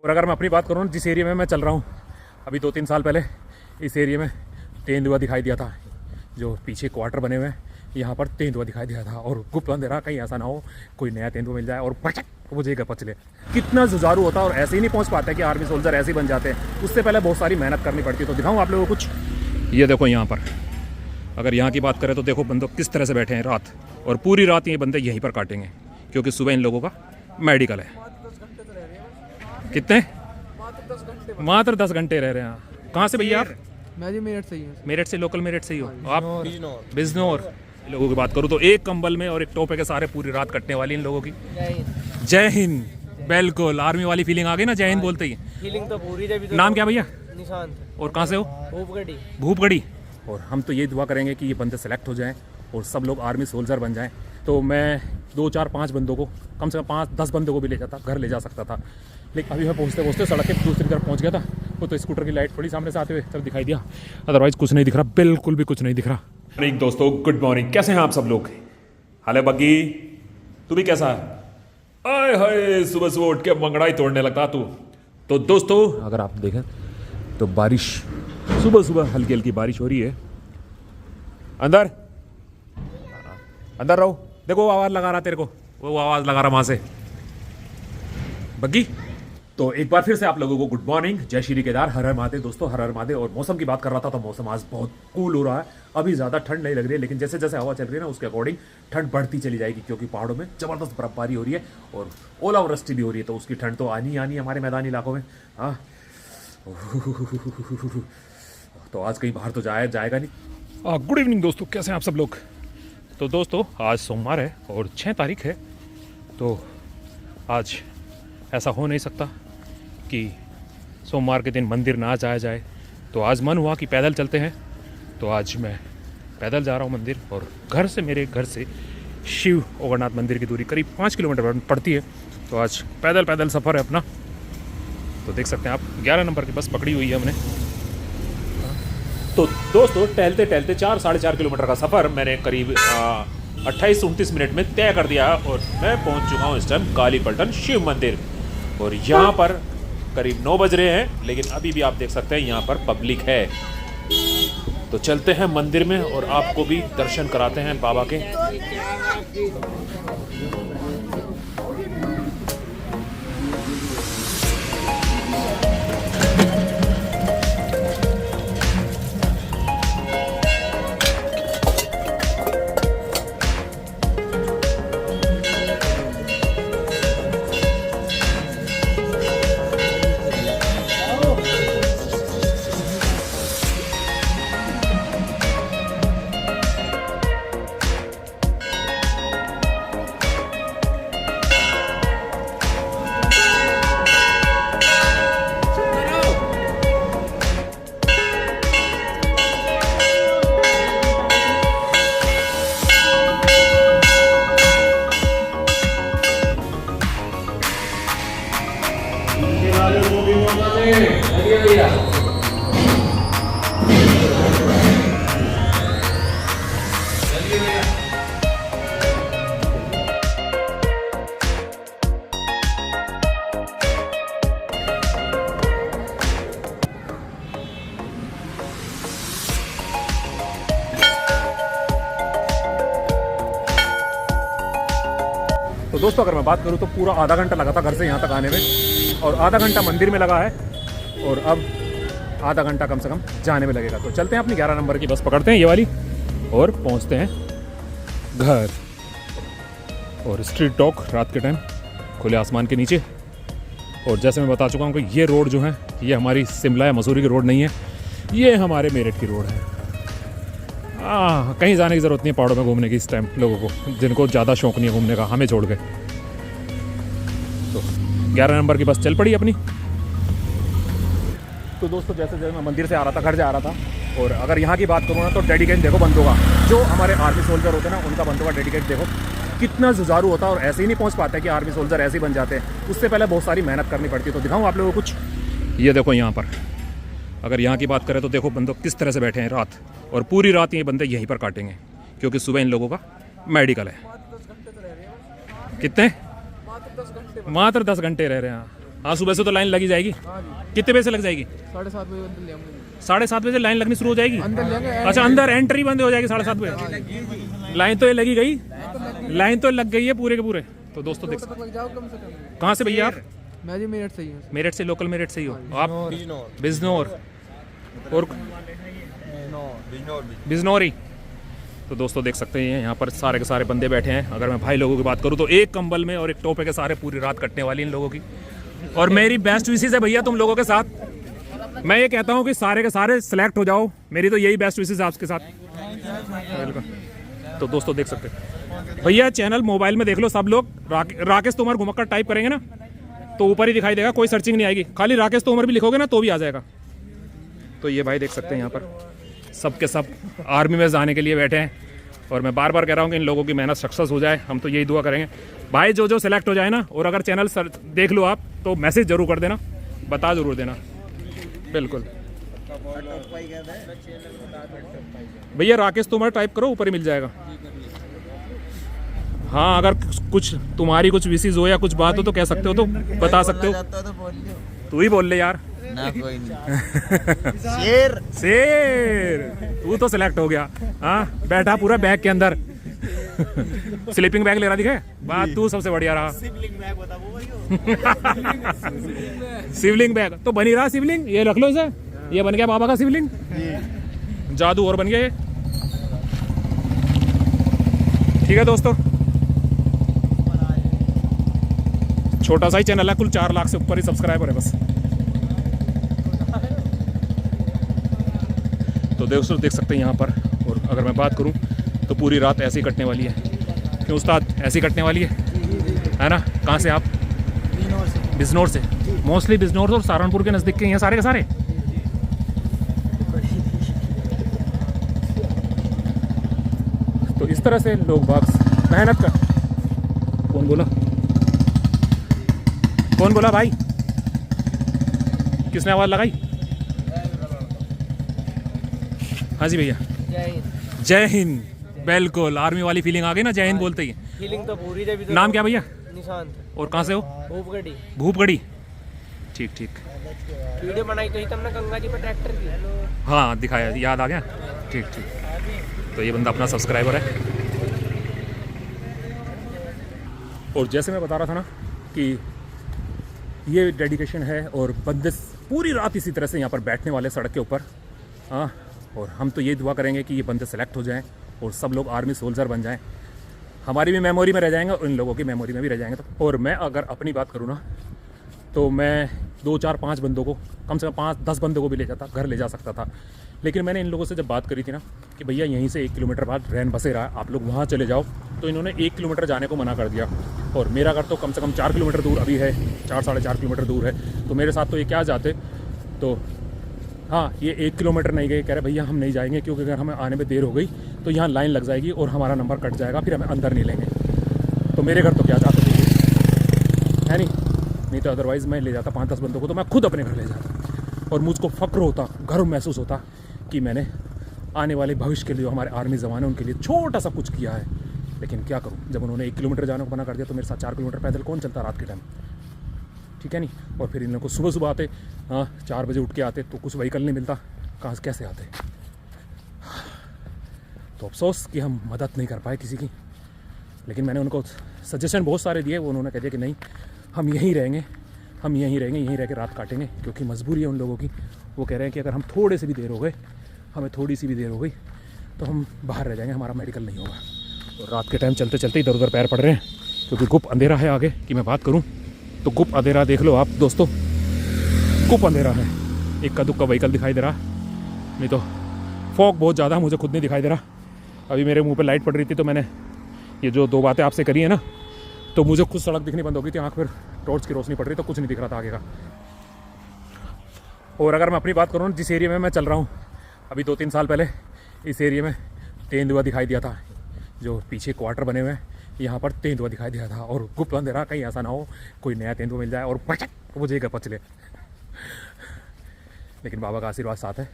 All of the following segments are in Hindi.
और अगर मैं अपनी बात करूँ जिस एरिया में मैं चल रहा हूँ, अभी 2-3 साल पहले इस एरिया में तेंदुआ दिखाई दिया था। जो पीछे क्वार्टर बने हुए हैं यहाँ पर तेंदुआ दिखाई दिया था। और गुप्त अंधेरा, कहीं ऐसा ना हो कोई नया तेंदुआ मिल जाए और पचक मुझे घर पचले। कितना जुझारू होता है और ऐसे ही नहीं पहुँच पाता कि आर्मी सोल्जर ऐसे ही बन जाते हैं। उससे पहले बहुत सारी मेहनत करनी पड़ती है। तो दिखाऊँ आप लोगों को कुछ। ये देखो यहाँ पर, अगर यहाँ की बात करें तो देखो बंदे किस तरह से बैठे हैं रात, और पूरी रात ये बंदे यहीं पर काटेंगे क्योंकि सुबह इन लोगों का मेडिकल है। कितने? मात्र 10 घंटे रह रहे हैं। कहाँ से भैया आप? मैं जी मेरठ से ही हूँ। मेरठ से, लोकल मेरठ से ही हो आप? बिजनौर। लोगों की बात करूँ तो एक कंबल में और एक टोपे के सारे पूरी रात कटने वाली इन लोगों की। जय हिंद। बिल्कुल आर्मी वाली फीलिंग आ गई ना, जय हिंद बोलते ही। फीलिंग तो पूरी है। नाम क्या भैया? निशांत। और कहाँ से हो? भूपगढ़ी। भूपगढ़ी। और हम तो ये दुआ करेंगे कि ये बंदे सेलेक्ट हो जाएं और सब लोग आर्मी सोल्जर बन जाएं। तो मैं 2, 4, 5 बंदों को, कम से कम 5-10 बंदों को भी ले जाता, घर ले जा सकता था। लेकिन अभी मैं पहुँचते पहुँचते सड़क के दूसरी तरफ पहुँच गया था। वो तो स्कूटर की लाइट थोड़ी सामने से आते हुए तब दिखाई दिया, अदरवाइज कुछ नहीं दिख रहा, बिल्कुल भी कुछ नहीं दिख रहा। मॉर्निंग दोस्तों, गुड मॉर्निंग। कैसे हैं आप सब लोग? हाले बग्गी, तू भी कैसा है? आय हाय, सुबह सुबह उठ के मंगड़ा ही तोड़ने लगता तू। तो दोस्तों अगर आप देखें तो बारिश, सुबह सुबह हल्की हल्की बारिश हो रही है। अंदर अंदर रहो। देखो वो आवाज़ लगा रहा तेरे को, वो आवाज़ लगा रहा वहाँ से बग्गी। तो एक बार फिर से आप लोगों को गुड मॉर्निंग, जय श्री केदार, हर हर महादेव। दोस्तों हर हर महादेव। और मौसम की बात कर रहा था तो मौसम आज बहुत कूल हो रहा है। अभी ज़्यादा ठंड नहीं लग रही है, लेकिन जैसे जैसे हवा चल रही है ना उसके अकॉर्डिंग ठंड बढ़ती चली जाएगी, क्योंकि पहाड़ों में ज़बरदस्त बर्फबारी हो रही है और ओलावृष्टि भी हो रही है। तो उसकी ठंड तो आनी आनी है हमारे मैदानी इलाकों में। हाँ तो आज कहीं बाहर तो जाएगा नहीं। गुड इवनिंग दोस्तों, कैसे हैं आप सब लोग? तो दोस्तों आज सोमवार है और 6 तारीख है। तो आज ऐसा हो नहीं सकता कि सोमवार के दिन मंदिर ना जाया जाए। तो आज मन हुआ कि पैदल चलते हैं। तो आज मैं पैदल जा रहा हूँ मंदिर, और मेरे घर से शिव ओगरनाथ मंदिर की दूरी करीब 5 किलोमीटर पड़ती है। तो आज पैदल सफ़र है अपना। तो देख सकते हैं आप, 11 नंबर की बस पकड़ी हुई है हमने। तो दोस्तों टहलते टहलते 4-4.5 किलोमीटर का सफ़र मैंने करीब 28-29 मिनट में तय कर दिया, और मैं पहुंच चुका हूं इस टाइम कालीपलटन शिव मंदिर। और यहाँ पर करीब 9 बज रहे हैं, लेकिन अभी भी आप देख सकते हैं यहाँ पर पब्लिक है। तो चलते हैं मंदिर में और आपको भी दर्शन कराते हैं बाबा के। तो दोस्तों अगर मैं बात करूं तो पूरा आधा घंटा लगा था घर से यहाँ तक आने में, और आधा घंटा मंदिर में लगा है, और अब आधा घंटा कम से कम जाने में लगेगा। तो चलते हैं, अपनी 11 नंबर की बस पकड़ते हैं ये वाली, और पहुँचते हैं घर। और स्ट्रीट टॉक रात के टाइम खुले आसमान के नीचे। और जैसे मैं बता चुका हूँ कि ये रोड जो है ये हमारी शिमला या मसूरी की रोड नहीं है, ये हमारे मेरठ की रोड है। कहीं जाने की ज़रूरत नहीं है पहाड़ों में घूमने की इस टाइम, लोगों को जिनको ज़्यादा शौक नहीं है घूमने का, हमें छोड़ के। तो 11 नंबर की बस चल पड़ी अपनी। तो दोस्तों जैसे जैसे मैं मंदिर से आ रहा था, घर जा रहा था, और अगर यहाँ की बात करूँ ना तो डेडिकेट देखो बंदों का, जो हमारे आर्मी सोल्जर होते हैं ना उनका बंदों का डेडिकेट देखो कितना जुझारू होता है। और ऐसे ही नहीं पहुँच पाता है कि आर्मी सोल्जर ऐसे ही बन जाते हैं। उससे पहले बहुत सारी मेहनत करनी पड़ती है। तो दिखाऊँ आप लोगों को कुछ। ये देखो यहाँ पर, अगर यहाँ की बात करें तो देखो बंदों किस तरह से बैठे हैं रात, और पूरी रात ये बंदे यहीं पर काटेंगे क्योंकि सुबह इन लोगों का मेडिकल है। कितने? मात्र 10 घंटे रह रहे हैं। हाँ सुबह से तो लाइन लगी जाएगी। हाँ जी, कितने बजे से लग जाएगी? 7:30 बजे अंदर ले आऊंगे। 7:30 बजे लाइन लगनी शुरू हो जाएगी। अंदर लेंगे। अच्छा अंदर एंट्री बंद हो जाएगी 7:30 बजे। लाइन तो ये लगी गई, लाइन तो लग गई है पूरे के पूरे। तो दोस्तों देख तक लग जाओ कम से कम। कहाँ से भैया आप? मैं जी मेरठ से ही हूँ। मेरठ से, लोकल मेरठ से ही हो आप? बिजनौर और बिजनौरी। तो दोस्तों देख सकते हैं यहाँ पर सारे के सारे बंदे बैठे हैं। अगर मैं भाई लोगों की बात करूँ तो एक कंबल में और एक टोपे के सारे पूरी रात कटने वाली इन लोगों की। और मेरी बेस्ट विशेस है भैया तुम लोगों के साथ। मैं ये कहता हूँ कि सारे के सारे सिलेक्ट हो जाओ, मेरी तो यही बेस्ट विशेस है आपके साथ। तो दोस्तों देख सकते हैं भैया, चैनल मोबाइल में देख लो सब लोग। राकेश तोमर घुमक्कड़ टाइप करेंगे ना तो ऊपर ही दिखाई देगा, कोई सर्चिंग नहीं आएगी। खाली राकेश तोमर भी लिखोगे ना तो भी आ जाएगा। तो ये भाई देख सकते हैं यहाँ पर सब के सब आर्मी में जाने के लिए बैठे हैं। और मैं बार बार कह रहा हूँ कि इन लोगों की मेहनत सक्सेस हो जाए, हम तो यही दुआ करेंगे भाई। जो सेलेक्ट हो जाए ना, और अगर चैनल देख लो आप तो मैसेज जरूर कर देना, बता जरूर देना। बिल्कुल भैया, राकेश तोमर टाइप करो ऊपर ही मिल जाएगा। हाँ अगर कुछ तुम्हारी कुछ विशेष हो या कुछ बात हो तो कह सकते हो, तो बता सकते हो। तू ही बोल ले यार ना, कोई नहीं। शेर तू तो सिलेक्ट हो गया। हाँ बैठा पूरा बैग के अंदर। स्लीपिंग बैग ले रहा दिखे, बात तू सबसे बढ़िया रहा। शिवलिंग बैग तो बनी रहा। शिवलिंग ये रख लो इसे, ये बन गया बाबा का शिवलिंग। जादू और बन गया ये। ठीक है दोस्तों, छोटा सा ही चैनल है, कुल 4 लाख से ऊपर ही सब्सक्राइबर है बस। तो दोस्तों देख सकते हैं यहाँ पर। और अगर मैं बात करूँ तो पूरी रात ऐसे ही कटने वाली है। क्यों उस्ताद, ऐसे ही कटने वाली है ना? कहाँ से आप? बिजनौर से। मोस्टली बिजनौर और सहारनपुर के नज़दीक के हैं सारे के सारे। तो इस तरह से लोग बाग मेहनत कर। कौन बोला? कौन बोला भाई? किसने आवाज़ लगाई? हाँ जी भैया, जय हिंद। बिल्कुल आर्मी वाली फीलिंग आ गई ना जय हिंद बोलते ही। फीलिंग तो पूरी है। नाम क्या भैया? निशांत। और कहाँ से हो? भूपगढ़ी। भूपगढ़ी, ठीक ठीक। वीडियो बनाई तो ही तुमने गंगा जी पर ट्रैक्टर की। हाँ दिखाया, याद आ गया। ठीक ठीक। तो ये बंदा अपना सब्सक्राइबर है। और जैसे मैं बता रहा था ना कि ये डेडिकेशन है और बंदे पूरी रात इसी तरह से यहाँ पर बैठने वाले सड़क के ऊपर। हाँ, और हम तो ये दुआ करेंगे कि ये बंदे सेलेक्ट हो जाएं और सब लोग आर्मी सोल्जर बन जाएं। हमारी भी मेमोरी में रह जाएंगे और इन लोगों की मेमोरी में भी रह जाएंगे। तो और मैं अगर अपनी बात करूँ ना तो मैं 2 4 5 बंदों को, कम से कम 5-10 बंदों को भी घर ले जा सकता था। लेकिन मैंने इन लोगों से जब बात करी थी ना कि भैया यहीं से 1 किलोमीटर बाद रैन बसेरा है, आप लोग वहाँ चले जाओ, तो इन्होंने 1 किलोमीटर जाने को मना कर दिया। और मेरा घर तो कम से कम 4 किलोमीटर दूर अभी है, 4-4.5 किलोमीटर दूर है। तो मेरे साथ तो ये क्या जाते। तो हाँ, ये 1 किलोमीटर नहीं गए, कह रहे भैया हम नहीं जाएंगे क्योंकि अगर हमें आने में देर हो गई तो यहाँ लाइन लग जाएगी और हमारा नंबर कट जाएगा, फिर हमें अंदर नहीं लेंगे। तो मेरे घर तो क्या जाते है नहीं तो अदरवाइज़ मैं ले जाता 5-10 बंदों को, तो मैं खुद अपने घर ले जाता और मुझको फ़क्र होता, गर्व महसूस होता कि मैंने आने वाले भविष्य के लिए, हमारे आर्मी जवान हैं उनके लिए छोटा सा कुछ किया है। लेकिन क्या करूँ, जब उन्होंने 1 किलोमीटर जाने को मना कर दिया तो मेरे साथ 4 किलोमीटर पैदल कौन चलता रात के टाइम, ठीक है नहीं। और फिर इन लोगों को सुबह सुबह आते, हाँ 4 बजे उठ के आते तो कुछ व्हीकल नहीं मिलता, कहाँ से कैसे आते। तो अफसोस कि हम मदद नहीं कर पाए किसी की। लेकिन मैंने उनको सजेशन बहुत सारे दिए, वो उन्होंने कह दिया कि नहीं हम यहीं रहेंगे, हम यहीं रहेंगे, यहीं रह के रात काटेंगे, क्योंकि मजबूरी है उन लोगों की। वो कह रहे हैं कि अगर हम थोड़े से भी देर हो गए, हमें थोड़ी सी भी देर हो गई तो हम बाहर रह जाएंगे, हमारा मेडिकल नहीं होगा। और रात के टाइम चलते चलते इधर उधर पैर पड़ रहे हैं क्योंकि गुप अंधेरा है। आगे की मैं बात करूँ तो गुप अंधेरा देख लो आप दोस्तों, गुप अंधेरा है। इक्का दुक्का व्हीकल दिखाई दे रहा, नहीं तो फॉग बहुत ज़्यादा मुझे खुद नहीं दिखाई दे रहा। अभी मेरे मुंह पे लाइट पड़ रही थी तो मैंने ये जो 2 बातें आपसे करी है ना, तो मुझे खुद सड़क दिखनी बंद हो गई थी, आँख पर टॉर्च की रोशनी पड़ रही तो कुछ नहीं दिख रहा था आगे का। और अगर मैं अपनी बात करूँ, जिस एरिया में मैं चल रहा हूँ अभी 2-3 साल पहले इस एरिया में तेंदुआ दिखाई दिया था। जो पीछे क्वार्टर बने हुए हैं यहाँ पर तेंदुआ दिखाई दिया था। और गुप्त अंधेरा, कहीं ऐसा ना हो कोई नया तेंदुआ मिल जाए और पचक मुझे गपच ले। लेकिन बाबा का आशीर्वाद साथ है,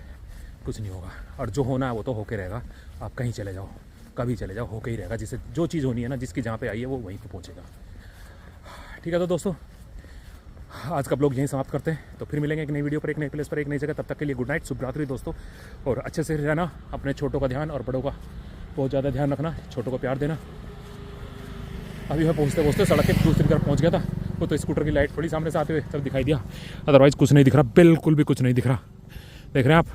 कुछ नहीं होगा। और जो होना है वो तो होके रहेगा। आप कहीं चले जाओ, कभी चले जाओ, होके ही रहेगा। जिसे जो चीज़ होनी है ना, जिसकी जहाँ पे आई है वो वहीं पे पहुँचेगा। ठीक है, तो दोस्तों आज का ब्लॉग यहीं समाप्त करते हैं। तो फिर मिलेंगे एक नई वीडियो पर, एक नई प्लेस पर, एक नई जगह। तब तक के लिए गुड नाइट, शुभ रात्रि दोस्तों। और अच्छे से रहना, अपने छोटों का ध्यान और बड़ों का बहुत ज़्यादा ध्यान रखना, छोटों को प्यार देना। अभी मैं पहुँचते सड़क के दूसरी तरफ पहुँच गया था, वो तो स्कूटर की लाइट थोड़ी सामने से आते हुए तब दिखाई दिया, अदरवाइज़ कुछ नहीं दिख रहा, बिल्कुल भी कुछ नहीं दिख रहा। देख रहे हैं आप,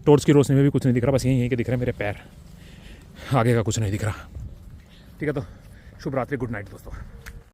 टॉर्च की रोशनी में भी कुछ नहीं दिख रहा, बस यहीं के दिख रहे हैं मेरे पैर, आगे का कुछ नहीं दिख रहा। ठीक है, तो शुभ रात्रि, गुड नाइट दोस्तों।